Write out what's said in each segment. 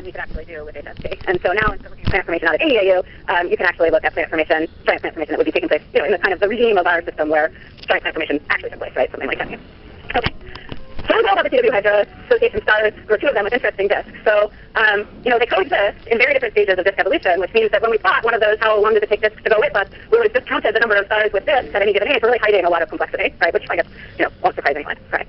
you could actually do with HST. And so now instead of looking at plant formation out at AEAU, you can actually look at plant formation, giant plant formation that would be taking place, in the kind of the regime of our system where giant plant formation actually took place, right? Something like that. Okay. So we know about the TW Hydra Association stars, or two of them with interesting disks. So, they coexist in very different stages of disk evolution, which means that when we plot one of those, how long does it take disks to go with us, we would have discounted the number of stars with disks at any given age, really hiding a lot of complexity, right? Which I guess, won't surprise anyone, right?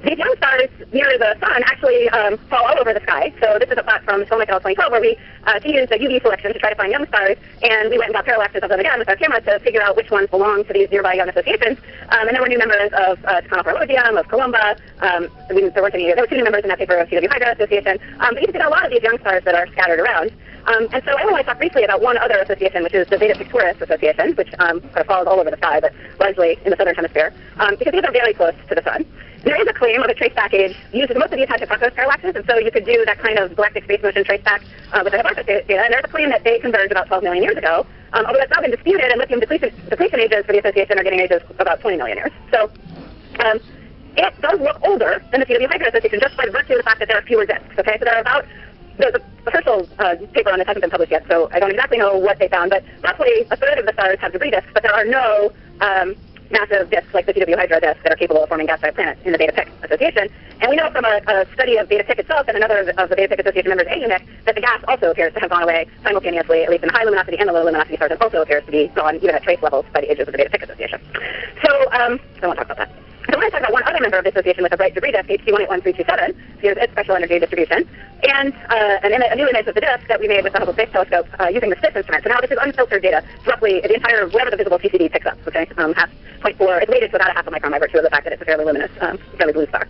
These young stars near the sun actually fall all over the sky. So this is a plot from Skolnick et al. 2012 where we used a UV selection to try to find young stars, and we went and got parallaxes of them again with our camera to figure out which ones belong to these nearby young associations. And there were new members of Ticonophrologium, of Columba. There were two new members in that paper of TW Hydra Association. But you can see a lot of these young stars that are scattered around. And so I want to talk briefly about one other association, which is the Beta Pictoris Association, which kind of falls all over the sky, but largely in the southern hemisphere, because these are very close to the sun. And there is a claim of a traceback age used. Most of these had Hipparcos parallaxes, and so you could do that kind of galactic space motion traceback with the Hipparcos data. And there's a claim that they converged about 12 million years ago, although that's now been disputed, and lithium depletion ages for the association are getting ages about 20 million years. So it does look older than the TW Hydra Association just by virtue of the fact that there are fewer disks. Okay, so there are about the Herschel paper on this hasn't been published yet, so I don't exactly know what they found, but roughly a third of the stars have debris disks, but there are no massive disks like the TW Hydra disks that are capable of forming gas-giant planets in the Beta Pic Association. And we know from a study of Beta Pic itself and another of the Beta Pic Association members, AUNIC, that the gas also appears to have gone away simultaneously, at least in the high luminosity and the low luminosity stars. It also appears to be gone even at trace levels by the ages of the Beta Pic Association. So I won't talk about that. So I want to talk about one other member of the association with a bright debris disk, HC181327. Here's its special energy distribution. And a new image of the disk that we made with the Hubble Space Telescope using the STIS instrument. So now this is unfiltered data. It's roughly the entire, whatever the visible CCD picks up, okay? 0.4. It's weighted to about a half a micron by virtue of the fact that it's a fairly luminous, fairly blue star.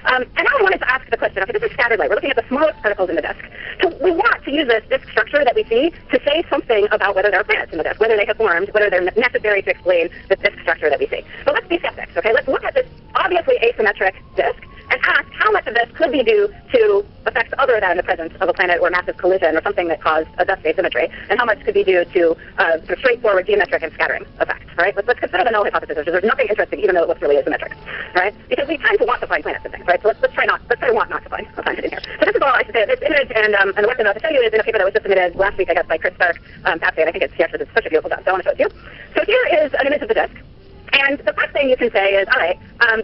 And now I wanted to ask the question, okay, this is scattered light. We're looking at the smallest particles in the disk. So we want to use this disk structure that we see to say something about whether there are planets in the disk, whether they have formed, whether they're necessary to explain the disk structure that we see. But let's be skeptics, okay? Let's look at this obviously asymmetric disk and ask how much of this could be due to effects other than the presence of a planet or massive collision or something that caused a dust asymmetry, and how much could be due to sort of straightforward geometric and scattering effects, right? Let's consider the null hypothesis, which is there's nothing interesting even though it looks really asymmetric, right? Because we tend to want to find planets and things, right? So let's try want not to find a planet in here. So this is all I should say. This image and the work I'm about to show you is in a paper that was just submitted last week, I guess, by Chris Stark, Patsy, and I think she actually did such a beautiful job, so I want to show it to you. So here is an image of the disk. And the first thing you can say is, all right,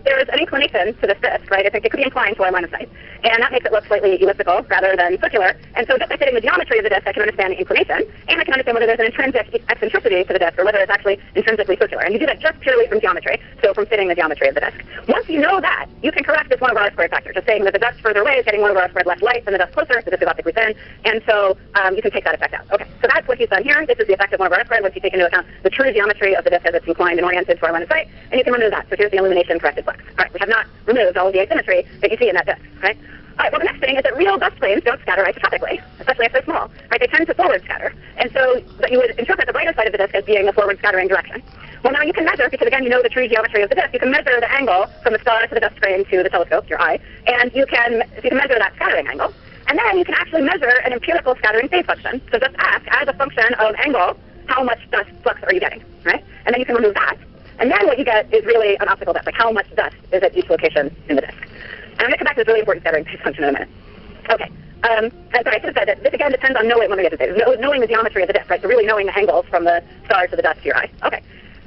there is an inclination to this disk, right? It could be inclined to our line of sight. And that makes it look slightly elliptical rather than circular. And so just by fitting the geometry of the disk, I can understand the inclination. And I can understand whether there's an intrinsic eccentricity to the disk or whether it's actually intrinsically circular. And you do that just purely from geometry, so from fitting the geometry of the disk. Once you know that, you can correct this 1 over r squared factor, just saying that the dust further away is getting 1 over r squared less light than the dust closer, so this is optically thin. And so you can take that effect out. Okay, so that's what he's done here. This is the effect of 1 over r squared once you take into account the true geometry of the disk as it's inclined and oriented to our line of sight. And you can remove that. So here's the illumination corrected flux. All right, we have not removed all of the asymmetry that you see in that disk, right? All right, well, the next thing is that real dust flames don't scatter isotropically, especially if they're small, right? They tend to forward scatter. And so that you would interpret the brighter side of the disk as being the forward scattering direction. Well, now you can measure, because again, you know the true geometry of the disk, you can measure the angle from the star to the dust grain to the telescope, your eye, and you can measure that scattering angle. And then you can actually measure an empirical scattering phase function. So just ask, as a function of angle, how much dust flux are you getting, right? And then you can remove that. And then what you get is really an optical depth, like how much dust is at each location in the disk. And I'm going to come back to this really important scattering phase function in a minute. Okay. And sorry, I should have said that this again depends on knowing the geometry of the disk, right? So really knowing the angles from the star to the dust to your eye. Okay.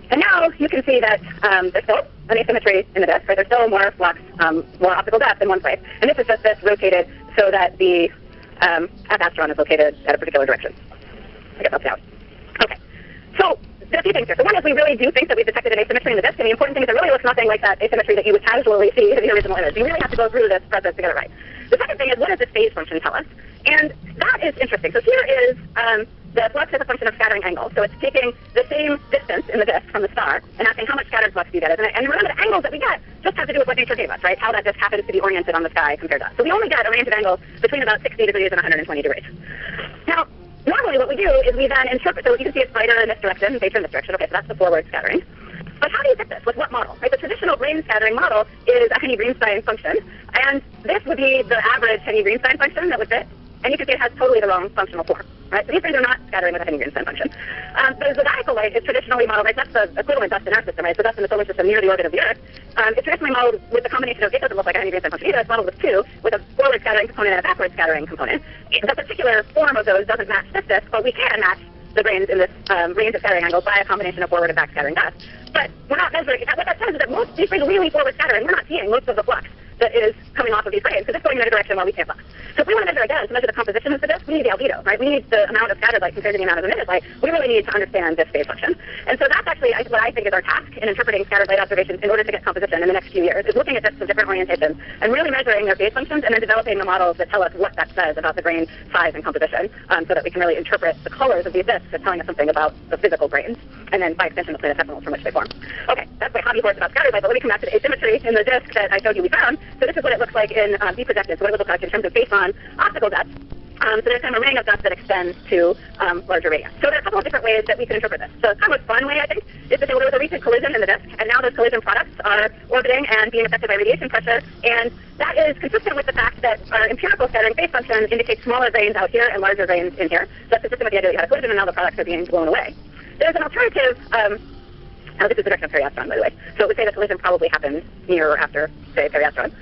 And now you can see that there's still an asymmetry in the disk, right? There's still more flux, more optical depth in one place. And this is just this rotated so that the F-astron is located at a particular direction. I guess that's out. Okay. So there are a few things here. So one is we really do think that we've detected an asymmetry in the disk, and the important thing is it really looks nothing like that asymmetry that you would casually see in the original image. You really have to go through this process to get it right. The second thing is, what does this phase function tell us? And that is interesting. So here is the flux as a function of scattering angle. So it's taking the same distance in the disk from the star and asking how much scattered flux do you get. And remember, the angles that we get just have to do with what nature gave us, right? How that disk happens to be oriented on the sky compared to us. So we only get a range of angles between about 60 degrees and 120 degrees. Now, normally what we do is we then interpret, so you can see it's brighter in this direction, fainter in this direction. Okay, so that's the forward scattering. But how do you fit this? With what model? Right? The traditional grain scattering model is a Henny-Greenstein function, and this would be the average Henny-Greenstein function that would fit and you can see it has totally the wrong functional form. Right? So these things are not scattering with any Green-Spin function. The zodiacal light is traditionally modeled, right? That's the equivalent dust in our system, right? So dust in the solar system near the orbit of the Earth. It's traditionally modeled with a combination of, it doesn't look like any Green-Spin function either, it's modeled with two, with a forward scattering component and a backward scattering component. The particular form of those doesn't match this disk, but we can match the grains in this range of scattering angles by a combination of forward and back scattering dust. But we're not measuring, what that says is that most of these grains are really forward scattering. We're not seeing most of the flux that is coming off of these grains, because it's going in a direction while we can't flux. So if we want to measure again, to measure the composition of the disk, we need the albedo, right? We need the amount of scattered light compared to the amount of emitted light. We really need to understand this phase function. And so that's actually what I think is our task in interpreting scattered light observations in order to get composition in the next few years, is looking at disks of different orientations and really measuring their phase functions and then developing the models that tell us what that says about the grain size and composition, so that we can really interpret the colors of these disks as telling us something about the physical grains, and then by extension the planetesimals from which they form. Okay, that's my hobby horse about scattered light, but let me come back to the asymmetry in the disk that I showed you we found. So this is what it looks like in B projected, so what it would look like in terms of baseline optical depth. So there's kind of a ring of dust that extends to larger radii. So there are a couple of different ways that we can interpret this. So kind of a fun way, I think, is to say, well, there was a recent collision in the disk, and now those collision products are orbiting and being affected by radiation pressure, and that is consistent with the fact that our empirical scattering phase function indicates smaller grains out here and larger grains in here. So that's consistent with the idea that you had a collision, and now the products are being blown away. There's an alternative. This is the direction of periastron, by the way. So it would say the collision probably happened near or after, say, periastron.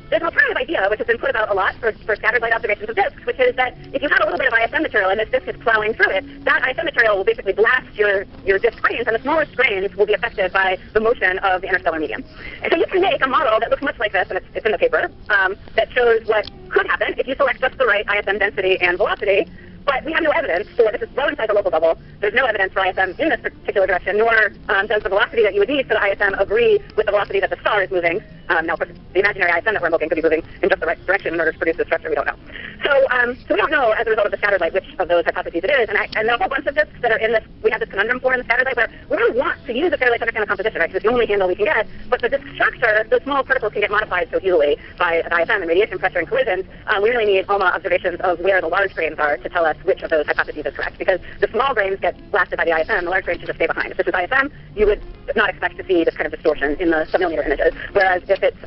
There's an alternative idea, which has been put about a lot for scattered light observations of disks, which is that if you have a little bit of ISM material and this disk is plowing through it, that ISM material will basically blast your disk grains, and the smallest grains will be affected by the motion of the interstellar medium. And so you can make a model that looks much like this, and it's in the paper, that shows what could happen if you select just the right ISM density and velocity. But we have no evidence for, this is well inside the local bubble, there's no evidence for ISM in this particular direction, nor does the velocity that you would need for the ISM agree with the velocity that the star is moving. Now, of course, the imaginary ISM that we're invoking could be moving in just the right direction in order to produce this structure. We don't know. So we don't know, as a result of the scattered light, which of those hypotheses it is. And there are a whole bunch of disks that are in this, we have this conundrum for in the scattered light, where we really want to use the scattered light to understand the composition, right? Because it's the only handle we can get. But the disk structure, the small particles can get modified so easily by the ISM and radiation pressure and collisions. We really need ALMA observations of where the large grains are to tell us which of those hypotheses is correct, because the small grains get blasted by the ISM, the large grains should just stay behind. If this is ISM, you would not expect to see this kind of distortion in the submillimeter images, whereas if it's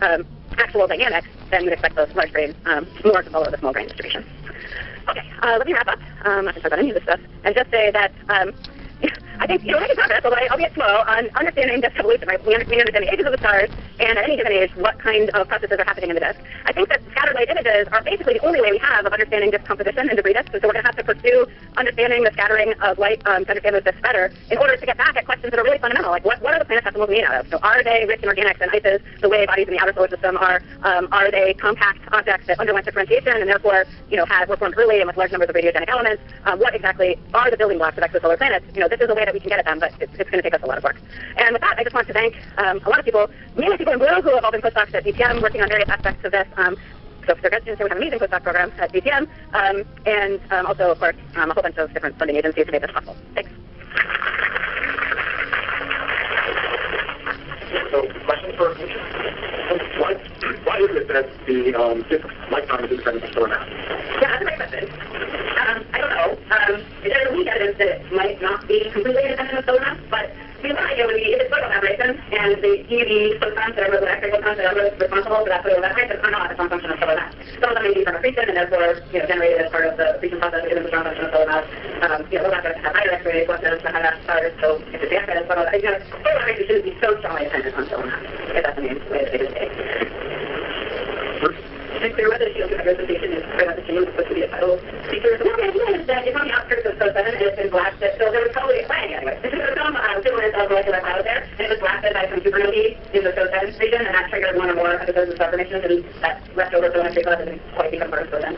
actual dynamics, then you'd expect those large grains more to follow the small grain distribution. Okay, let me wrap up. I'm not going to talk about any of this stuff, and just say that I think, we're making progress, although I'll get slow, on understanding disk evolution, right? We understand the ages of the stars, and at any given age, what kind of processes are happening in the disk. I think that scattered light images are basically the only way we have of understanding disk composition and debris disks, and so we're going to have to pursue understanding the scattering of light to understand those disks better in order to get back at questions that are really fundamental, like what are the planetesimals made out of? So are they rich in organics and ices the way bodies in the outer solar system are? Are they compact objects that underwent differentiation and therefore, were formed early and with large numbers of radiogenic elements? What exactly are the building blocks of exosolar planets? This is a way that we can get at them, but it's going to take us a lot of work. And with that, I just want to thank a lot of people, mainly people in blue who have all been postdocs at BPM working on various aspects of this. So for their grad students, we have an amazing postdoc program at BPM, and also, of course, a whole bunch of different funding agencies who made this possible. Thanks. So, question for why is it that the disk lifetime is independent of solar mass? Yeah, that's a great question. I don't know. There's weak evidence that it might not be completely independent of solar mass, but the idea would be if it's photon aberration and the EUV photons that are most X-ray photons that are most responsible for that photon aberration are not a strong function of solar mass. Some of them may be from accretion and therefore generated as part of the accretion process isn't a strong function of solar mass. Solar mass have higher X-ray fluxes, higher mass stars, so if it's the X-ray, solar aberration shouldn't be so strongly dependent on solar mass, if that's the main way to say it. And clear whether the shield diversification is clear that the shield is supposed to be a tidal feature. So one idea is that it's on the outskirts of SO7 and it's been blasted, so there was probably a flag anyway. There was some equivalent of molecular cloud there, and it was blasted by some supernovae in the SO7 region, and that triggered one or more episodes of star formations, and that leftover photometry cloud doesn't quite become part of SO7.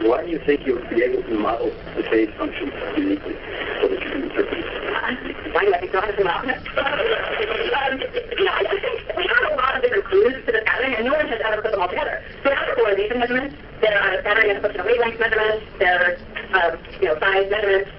Why do you think you'll be able to model the phase function uniquely so that you can interpret it? Why do I think so? Honestly, not. I think we have a lot of different clues to the scattering, and no one has ever put them all together. So there are polarization measurements, there are scattering as a function of wavelength measurements, there are size measurements.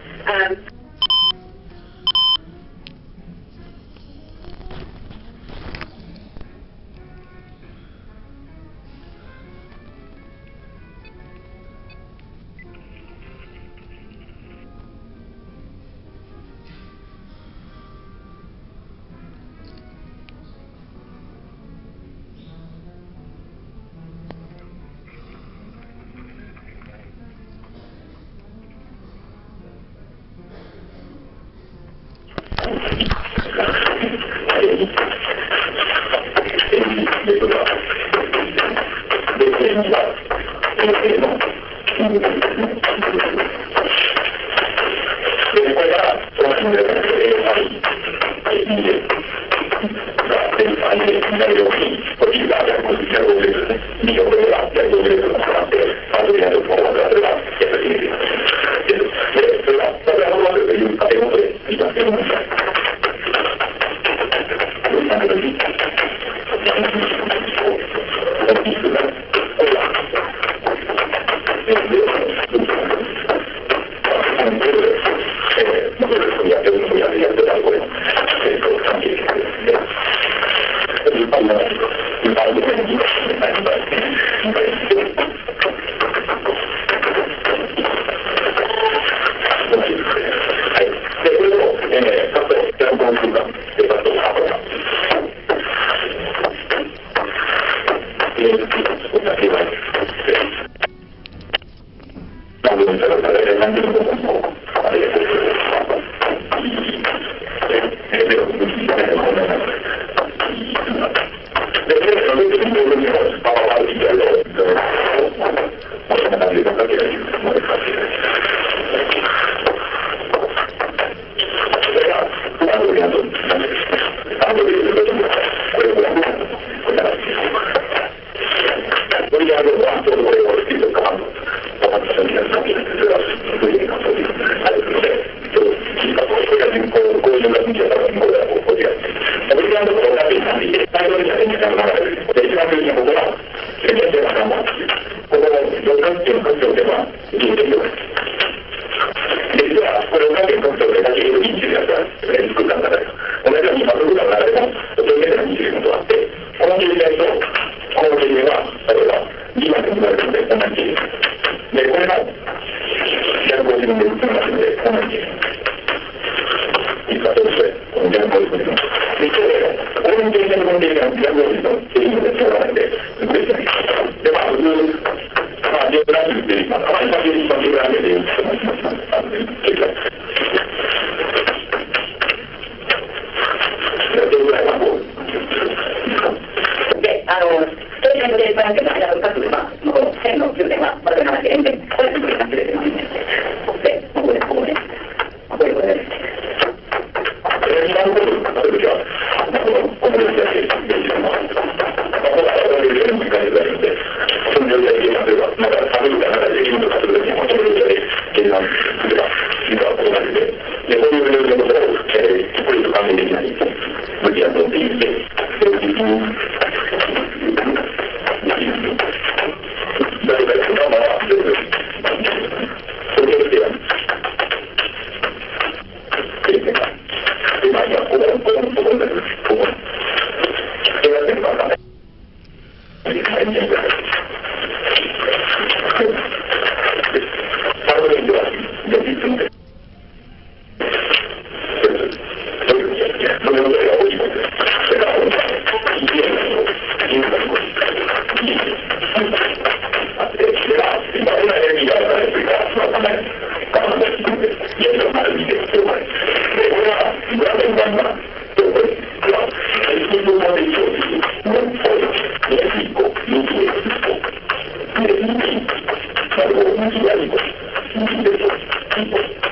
Thank you.